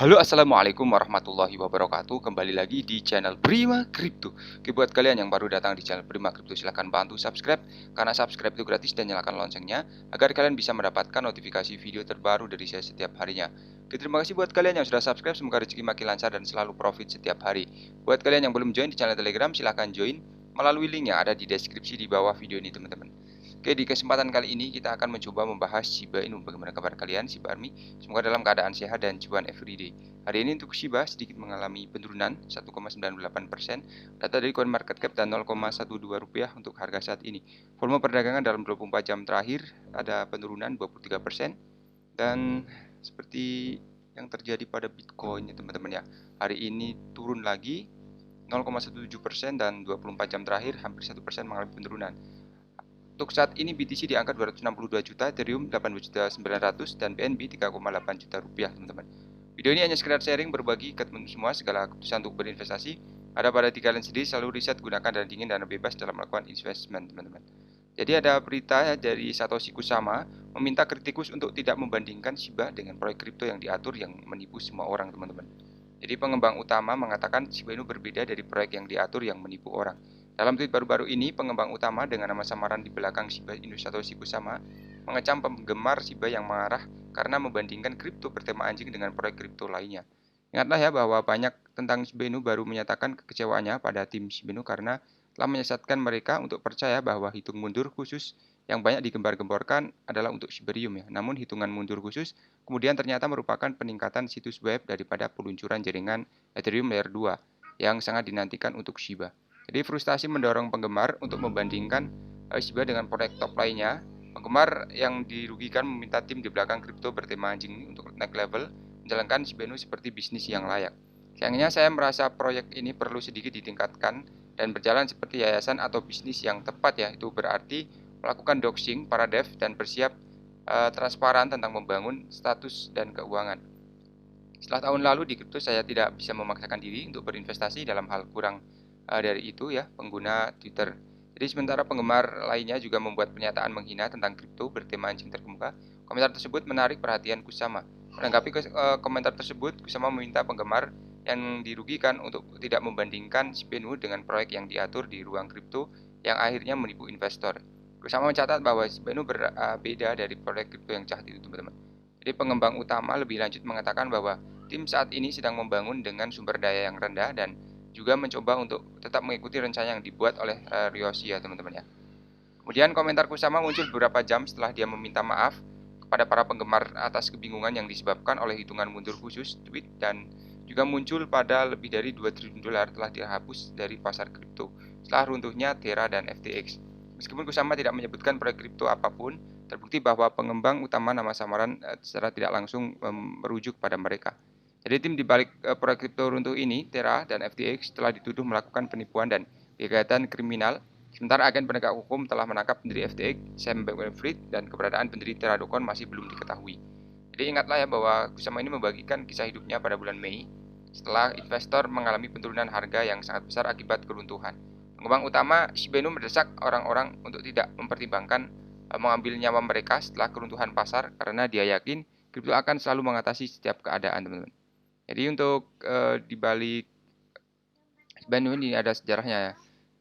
Halo, assalamualaikum warahmatullahi wabarakatuh. Kembali lagi di channel Prima Crypto. Oke, buat kalian yang baru datang di channel Prima Crypto, silahkan bantu subscribe karena subscribe itu gratis dan nyalakan loncengnya agar kalian bisa mendapatkan notifikasi video terbaru dari saya setiap harinya. Oke, terima kasih buat kalian yang sudah subscribe. Semoga rezeki makin lancar dan selalu profit setiap hari. Buat kalian yang belum join di channel Telegram, silahkan join melalui link yang ada di deskripsi di bawah video ini, teman-teman. Oke, di kesempatan kali ini kita akan mencoba membahas Shiba Inu. Bagaimana kabar kalian, Shiba Army? Semoga dalam keadaan sehat dan cuan everyday. Hari ini untuk Shiba sedikit mengalami penurunan 1,98%. Data dari CoinMarketCap dan 0,12 rupiah untuk harga saat ini. Volume perdagangan dalam 24 jam terakhir ada penurunan 23%. Dan seperti yang terjadi pada Bitcoin ya teman-teman ya. Hari ini turun lagi 0,17% dan 24 jam terakhir hampir 1% mengalami penurunan. Untuk saat ini BTC di angka 262 juta, Ethereum 18.900.000 dan BNB 3,8 juta rupiah, teman-teman. Video ini hanya sekedar sharing berbagi ke teman semua. Segala keputusan untuk berinvestasi ada pada diri kalian sendiri. Selalu riset, gunakan dana dingin dan bebas dalam melakukan investment, teman-teman. Jadi ada berita dari Satoshi Kusama meminta kritikus untuk tidak membandingkan Shiba dengan proyek kripto yang diatur yang menipu semua orang, teman-teman. Jadi pengembang utama mengatakan Shiba Inu berbeda dari proyek yang diatur yang menipu orang. Dalam tweet baru-baru ini, pengembang utama dengan nama samaran di belakang Shiba Inu Satoshi Kusama mengecam penggemar Shiba yang marah karena membandingkan kripto bertema anjing dengan proyek kripto lainnya. Ingatlah ya bahwa banyak tentang Shiba Inu baru menyatakan kekecewaannya pada tim Shiba Inu karena telah menyesatkan mereka untuk percaya bahwa hitung mundur khusus yang banyak digembar-gemborkan adalah untuk Shibarium ya. Namun hitungan mundur khusus kemudian ternyata merupakan peningkatan situs web daripada peluncuran jaringan Ethereum Layer 2 yang sangat dinantikan untuk Shiba. Jadi frustasi mendorong penggemar untuk membandingkan Shiba dengan proyek top lainnya. Penggemar yang dirugikan meminta tim di belakang kripto bertema anjing ini untuk naik level, menjalankan Shiba Inu seperti bisnis yang layak. Sayangnya saya merasa proyek ini perlu sedikit ditingkatkan dan berjalan seperti yayasan atau bisnis yang tepat ya. Itu berarti melakukan doxing para dev dan bersiap transparan tentang membangun status dan keuangan. Setelah tahun lalu di kripto saya tidak bisa memaksakan diri untuk berinvestasi dalam hal kurang dari itu ya pengguna Twitter. Jadi sementara penggemar lainnya juga membuat pernyataan menghina tentang kripto bertema anjing terkemuka. Komentar tersebut menarik perhatian Kusama. Menanggapi komentar tersebut, Kusama meminta penggemar yang dirugikan untuk tidak membandingkan Shiba Inu dengan proyek yang diatur di ruang kripto yang akhirnya menipu investor. Kusama mencatat bahwa Shiba Inu berbeda dari proyek kripto yang jahat itu, teman-teman. Jadi pengembang utama lebih lanjut mengatakan bahwa tim saat ini sedang membangun dengan sumber daya yang rendah dan juga mencoba untuk tetap mengikuti rencana yang dibuat oleh Ryoshi ya teman-teman ya. Kemudian komentar Kusama muncul beberapa jam setelah dia meminta maaf kepada para penggemar atas kebingungan yang disebabkan oleh hitungan mundur khusus tweet dan juga muncul pada lebih dari 2 triliun dolar telah dihapus dari pasar kripto setelah runtuhnya Terra dan FTX. Meskipun Kusama tidak menyebutkan proyek kripto apapun, terbukti bahwa pengembang utama nama samaran secara tidak langsung merujuk pada mereka. Jadi tim di balik proyek kripto runtuh ini, Terra dan FTX telah dituduh melakukan penipuan dan kegiatan kriminal. Sementara agen penegak hukum telah menangkap pendiri FTX, Sam Bankman-Fried, dan keberadaan pendiri Terra Dokon masih belum diketahui. Jadi ingatlah ya bahwa Kusama ini membagikan kisah hidupnya pada bulan Mei setelah investor mengalami penurunan harga yang sangat besar akibat keruntuhan. Pengembang utama Shiba Inu mendesak orang-orang untuk tidak mempertimbangkan mengambil nyawa mereka setelah keruntuhan pasar karena dia yakin kripto akan selalu mengatasi setiap keadaan, teman-teman. Jadi untuk di balik Shiba Inu ini ada sejarahnya ya.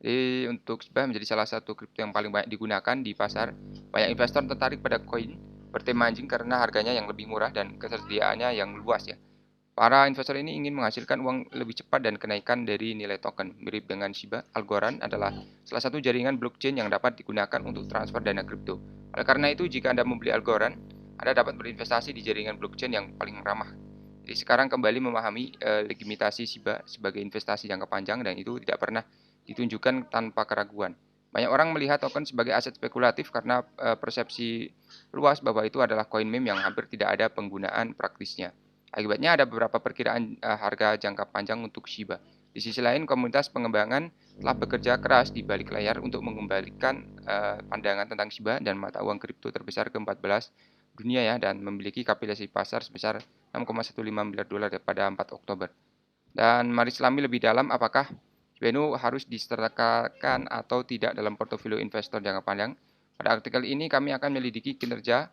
Jadi untuk Shiba menjadi salah satu kripto yang paling banyak digunakan di pasar. Banyak investor tertarik pada koin bertema anjing karena harganya yang lebih murah dan ketersediaannya yang luas ya. Para investor ini ingin menghasilkan uang lebih cepat dan kenaikan dari nilai token. Mirip dengan Shiba, Algorand adalah salah satu jaringan blockchain yang dapat digunakan untuk transfer dana kripto. Oleh karena itu, jika Anda membeli Algorand, Anda dapat berinvestasi di jaringan blockchain yang paling ramah. Jadi sekarang kembali memahami legitimasi Shiba sebagai investasi jangka panjang dan itu tidak pernah ditunjukkan tanpa keraguan. Banyak orang melihat token sebagai aset spekulatif karena persepsi luas bahwa itu adalah koin meme yang hampir tidak ada penggunaan praktisnya. Akibatnya ada beberapa perkiraan harga jangka panjang untuk Shiba. Di sisi lain, komunitas pengembangan telah bekerja keras di balik layar untuk mengembalikan pandangan tentang Shiba dan mata uang kripto terbesar ke-14 dunia ya dan memiliki kapitalisasi pasar sebesar 6,15 miliar dolar pada 4 Oktober. Dan mari selami lebih dalam apakah Shiba Inu harus disertakan atau tidak dalam portofolio investor jangka panjang. Pada artikel ini kami akan menyelidiki kinerja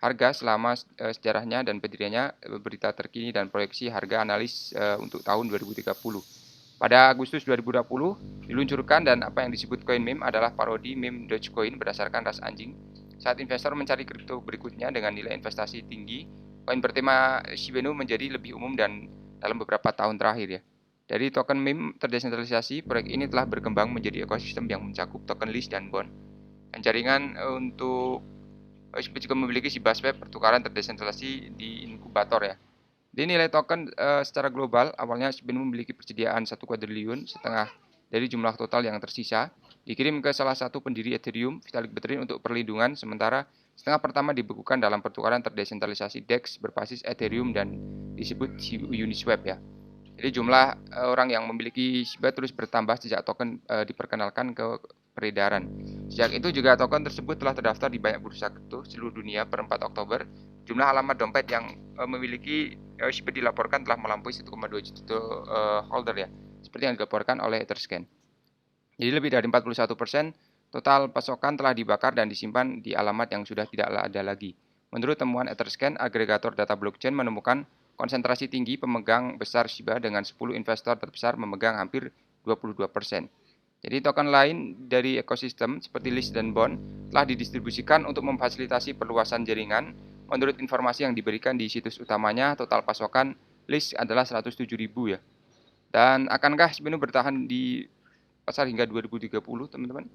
harga selama sejarahnya dan pendiriannya, berita terkini dan proyeksi harga analis untuk tahun 2030. Pada Agustus 2020 diluncurkan, dan apa yang disebut koin meme adalah parodi meme Dogecoin berdasarkan ras anjing. Saat investor mencari kripto berikutnya dengan nilai investasi tinggi, koin bertema Shiba Inu menjadi lebih umum dan dalam beberapa tahun terakhir ya. Dari token meme terdesentralisasi, proyek ini telah berkembang menjadi ekosistem yang mencakup token list dan bond. Dan jaringan untuk Shiba juga memiliki Shiba Swap, pertukaran terdesentralisasi di inkubator ya. Di nilai token secara global, awalnya Shiba Inu memiliki persediaan 1 kuadriliun setengah dari jumlah total yang tersisa, dikirim ke salah satu pendiri Ethereum, Vitalik Buterin, untuk perlindungan, sementara setengah pertama dibekukan dalam pertukaran terdesentralisasi DEX berbasis Ethereum dan disebut Uniswap ya. Jadi jumlah orang yang memiliki Shiba terus bertambah sejak token diperkenalkan ke peredaran. Sejak itu juga token tersebut telah terdaftar di banyak bursa kripto seluruh dunia per 4 Oktober. Jumlah alamat dompet yang memiliki Shiba dilaporkan telah melampaui 1,2 juta holder ya, seperti yang dilaporkan oleh Etherscan. Jadi lebih dari 41% total pasokan telah dibakar dan disimpan di alamat yang sudah tidak ada lagi. Menurut temuan Etherscan, agregator data blockchain menemukan konsentrasi tinggi pemegang besar Shiba dengan 10 investor terbesar memegang hampir 22%. Jadi token lain dari ekosistem seperti list dan bond telah didistribusikan untuk memfasilitasi perluasan jaringan. Menurut informasi yang diberikan di situs utamanya, total pasokan list adalah 107.000 ya. Dan akankah Shiba Inu bertahan di pasar hingga 2030, teman-teman?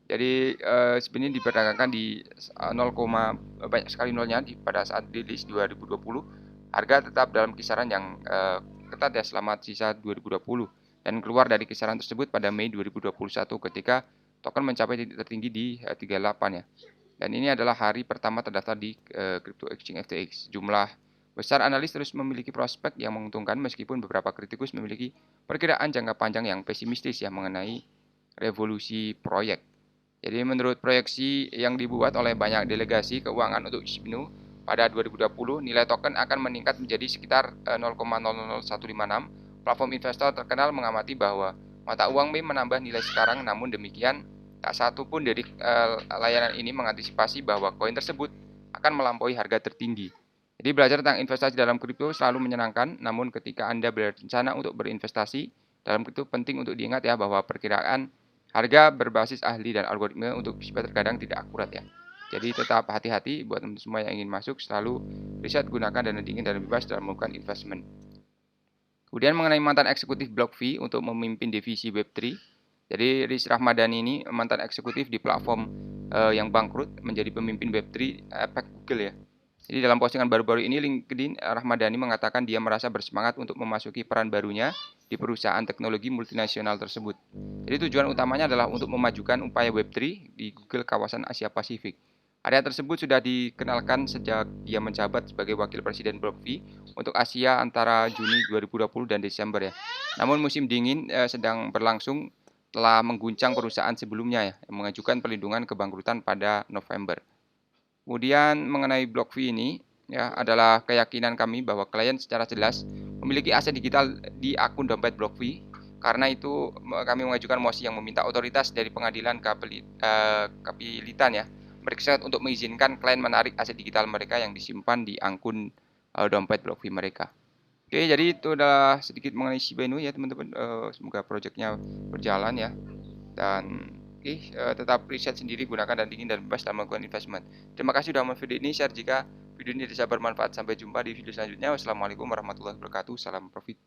Jadi Shiba Inu diperdagangkan di 0, banyak sekali nolnya pada saat rilis 2020. Harga tetap dalam kisaran yang ketat ya selama sisa 2020 dan keluar dari kisaran tersebut pada Mei 2021 ketika token mencapai titik tertinggi di 38 ya. Dan ini adalah hari pertama terdaftar di Crypto Exchange FTX. Jumlah besar analis terus memiliki prospek yang menguntungkan meskipun beberapa kritikus memiliki perkiraan jangka panjang yang pesimistis ya mengenai revolusi proyek. Jadi menurut proyeksi yang dibuat oleh banyak delegasi keuangan untuk Shiba Inu, pada 2020 nilai token akan meningkat menjadi sekitar 0,00156. Platform investor terkenal mengamati bahwa mata uang meme menambah nilai sekarang, namun demikian tak satu pun dari layanan ini mengantisipasi bahwa koin tersebut akan melampaui harga tertinggi. Jadi belajar tentang investasi dalam kripto selalu menyenangkan, namun ketika Anda berencana untuk berinvestasi dalam kripto, penting untuk diingat ya bahwa perkiraan harga berbasis ahli dan algoritma untuk Shiba terkadang tidak akurat ya. Jadi tetap hati-hati buat teman-teman semua yang ingin masuk, selalu riset, gunakan dana dingin dan bebas dalam melakukan investment. Kemudian mengenai mantan eksekutif BlockFi untuk memimpin divisi Web3. Jadi Riz Rahmadani ini mantan eksekutif di platform yang bangkrut menjadi pemimpin Web3 efek Google ya. Jadi dalam postingan baru-baru ini LinkedIn, Rahmadani mengatakan dia merasa bersemangat untuk memasuki peran barunya di perusahaan teknologi multinasional tersebut. Jadi tujuan utamanya adalah untuk memajukan upaya Web3 di Google kawasan Asia Pasifik. Area tersebut sudah dikenalkan sejak dia menjabat sebagai wakil presiden BlockFi untuk Asia antara Juni 2020 dan Desember ya. Namun musim dingin sedang berlangsung telah mengguncang perusahaan sebelumnya ya, yang mengajukan perlindungan kebangkrutan pada November. Kemudian mengenai BlockFi ini ya, adalah keyakinan kami bahwa klien secara jelas memiliki aset digital di akun dompet BlockFi. Karena itu kami mengajukan mosi yang meminta otoritas dari pengadilan kapilitan ya mereka untuk mengizinkan klien menarik aset digital mereka yang disimpan di akun dompet BlockFi mereka. Oke, jadi itu adalah sedikit mengenai Shiba Inu ya teman-teman. Semoga proyeknya berjalan ya. Dan tetap riset sendiri, gunakan dana dingin dan bebas dalam melakukan investment. Terima kasih sudah menonton video ini. Share jika video ini bisa bermanfaat. Sampai jumpa di video selanjutnya. Wassalamualaikum warahmatullahi wabarakatuh. Salam profit.